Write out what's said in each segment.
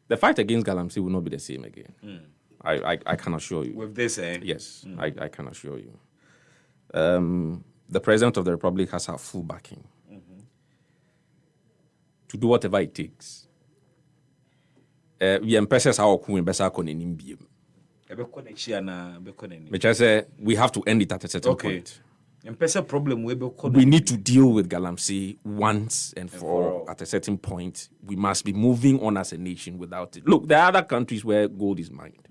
The fight against galamsey will not be the same again. I can assure you. With this, Yes, I can assure you. The President of the Republic has our full backing to do whatever it takes. We have to end it at a certain point. We need to deal with galamsey once and for all. At a certain point. We must be moving on as a nation without it. Look, there are other countries where gold is mined.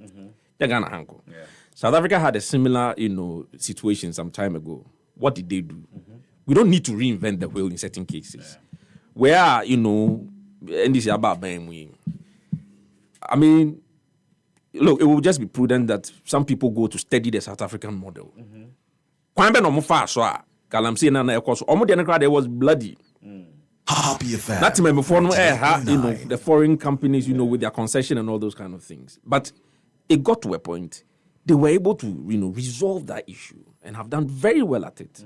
South Africa had a similar, situation some time ago. What did they do? We don't need to reinvent the wheel in certain cases. Where, NDC about I mean, look, it will just be prudent that some people go to study the South African model. Galamsey was bloody. Happy affair. Not before the foreign companies, with their concession and all those kind of things. But it got to a point they were able to, resolve that issue and have done very well at it.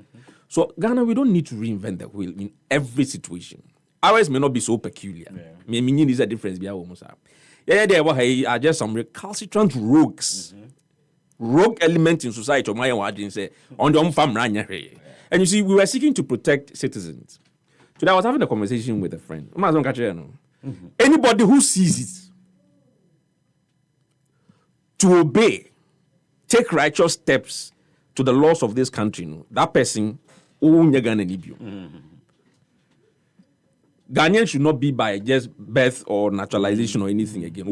So Ghana, we don't need to reinvent the wheel in every situation. Ours may not be so peculiar. Meaning is a difference. There are just some recalcitrant rogues. Rogue element in society. And you see, we were seeking to protect citizens. Today I was having a conversation with a friend. Anybody who sees it to obey, take righteous steps to the laws of this country, that person, Ghanaian should not be by just birth or naturalization or anything again.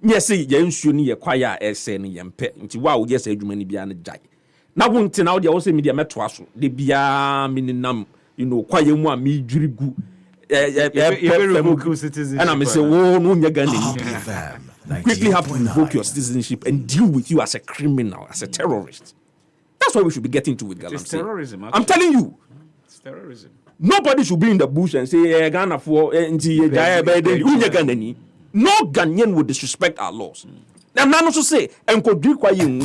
Yes, you acquire essay into wow, yes, a human be an jai. Now, won't now the also media metwaso, the bia minimum, quite more me drigu. And I'm saying, oh, no, you're gonna quickly have to revoke your citizenship and deal with you as a criminal, as a terrorist. That's what we should be getting to with galamsey. It's terrorism. I'm telling you. It's terrorism. Nobody should be in the bush and say, Ghana for no Ghanaian would disrespect our laws. I'm not also say, and could do quite young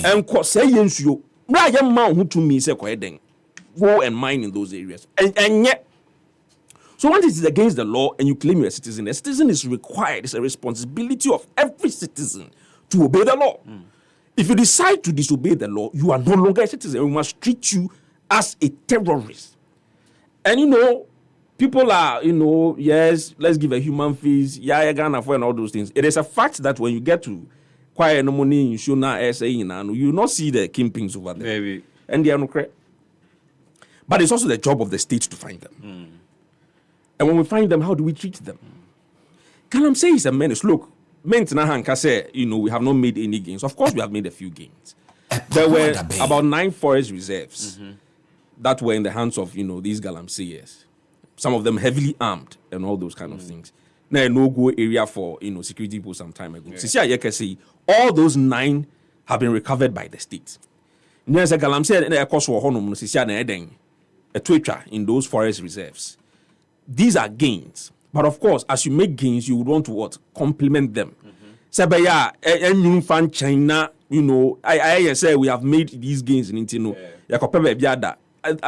and could say, yes, you, young man who to me say, go and mine in those areas. And yet, so once it is against the law and you claim you're a citizen is required. It's a responsibility of every citizen to obey the law. If you decide to disobey the law, you are no longer a citizen. We must treat you as a terrorist. And people are, yes, let's give a human face, Ghana for and all those things. It is a fact that when you get to quiet no money, you will not see the kingpins over there. Maybe. And they are not correct. But it's also the job of the state to find them. And when we find them, how do we treat them? Galamsey is a menace. Look, we have not made any gains. Of course, we have made a few gains. There were about 9 forest reserves that were in the hands of, these galamseyers. Some of them heavily armed and all those kind of things. Now, a no-go area for, security people some time ago. Yeah. All those 9 have been recovered by the state. There's a galamsey a twitcher in those forest reserves. These are gains. But of course, as you make gains, you would want to what? Complement them. China, I say we have made these gains in Intino.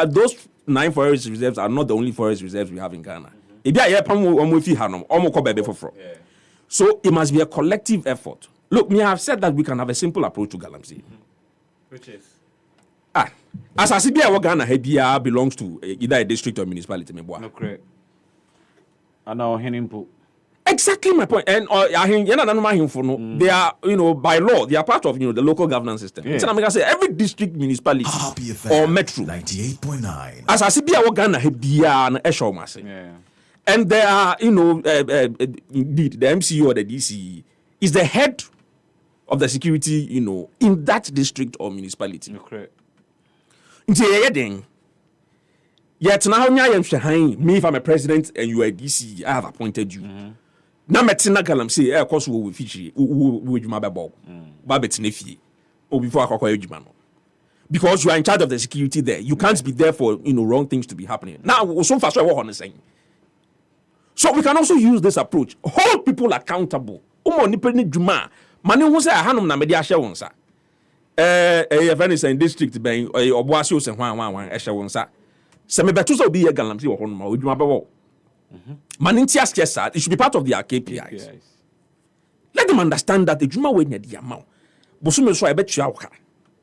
Those 9 forest reserves are not the only forest reserves we have in Ghana. So it must be a collective effort. Look, me have said that we can have a simple approach to galamsey. Which is? As I see, Ghana belongs to either a district or municipality. No, correct. I know exactly my point. And they are, by law, they are part of, the local governance system. So I'm going to say every district, municipality or metro. 98.9. As I see, Ghana, and there are, indeed, the MCU or the DCE is the head of the security, in that district or municipality. Correct. Yet now, me, if I'm a president and you are a DC, I have appointed you. Now, Metina Galamsey, of course, we will feature with my babo, Babet Nefi, or before I call you, because you are in charge of the security there. You can't be there for wrong things to be happening. Now, so far, so what I'm saying. So we can also use this approach. Hold people accountable. Mani who say Hanum na media shawonsa. In district ben or Boasio and one Eshawonsa. Some better be a galamsey or home with my babo. Manintias yes, it should be part of their KPIs. Let them understand that the Juma way near the amount. Bosume so I bet you out.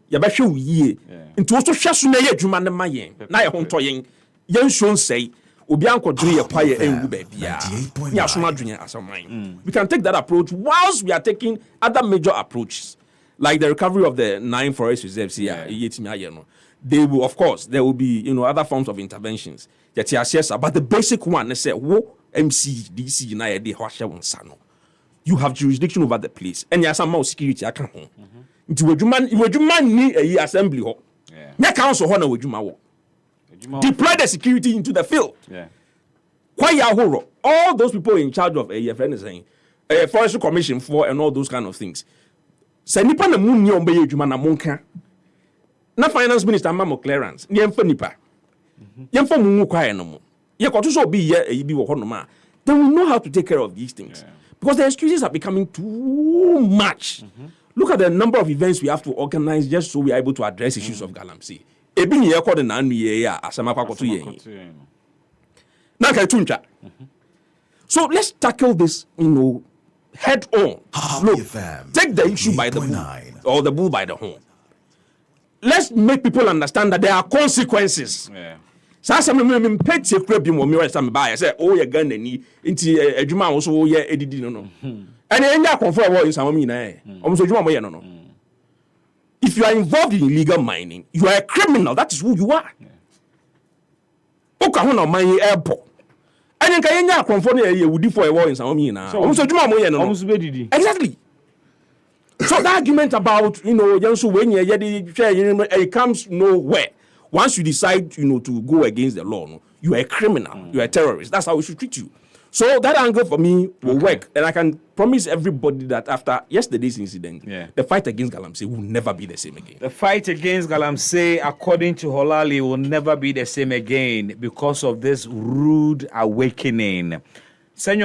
Ya bet you ye. Into also shasu na ye Juma na mayen. Na ye honto yen. Yen shon say. Obianko dream a quiet and baby. Yeah, we can take that approach whilst we are taking other major approaches, like the recovery of the 9 forest reserves here. They will, of course, there will be other forms of interventions. But the basic one, they say, MC, DC, you have jurisdiction over the place, and you have some more security. I can't home. You need a assembly. Yeah, council honor with you. Deploy the security into the field. All those people in charge of anything, Forestry Commission for and all those kind of things. Send nipa na munni ombe yejuma na monka. Na finance minister mamo clearance. Ni emfa nipa. Yemfa mungu kwae no mo. Ye kwato so obi ye bi wo ho no ma. They will know how to take care of these things. Because the excuses are becoming too much. Look at the number of events we have to organize just so we are able to address issues of galamsey. Ebi ni ye called na anu ye ya asama kwakoto ye. Na kai tuncha. So let's tackle this, head on. Look, take the issue by the bull or the bull by the horn. Let's make people understand that there are consequences. Sasa me pet ye crab mo me some buy say oh ye gan ni nti adwuma wo so ye edidi no. And enya confirm wo in some me na almost adwuma mo ye no. If you are involved in illegal mining, you are a criminal. That is who you are. Oka ho na mine airport. And then can you confirm you would for a war in some mean? So exactly. So the argument about Jansu when it comes nowhere. Once you decide to go against the law, you are a criminal, you are a terrorist. That's how we should treat you. So that angle for me will work, and I can promise everybody that after yesterday's incident, the fight against galamsey will never be the same again. The fight against galamsey, according to Xorlarli, will never be the same again because of this rude awakening. Senor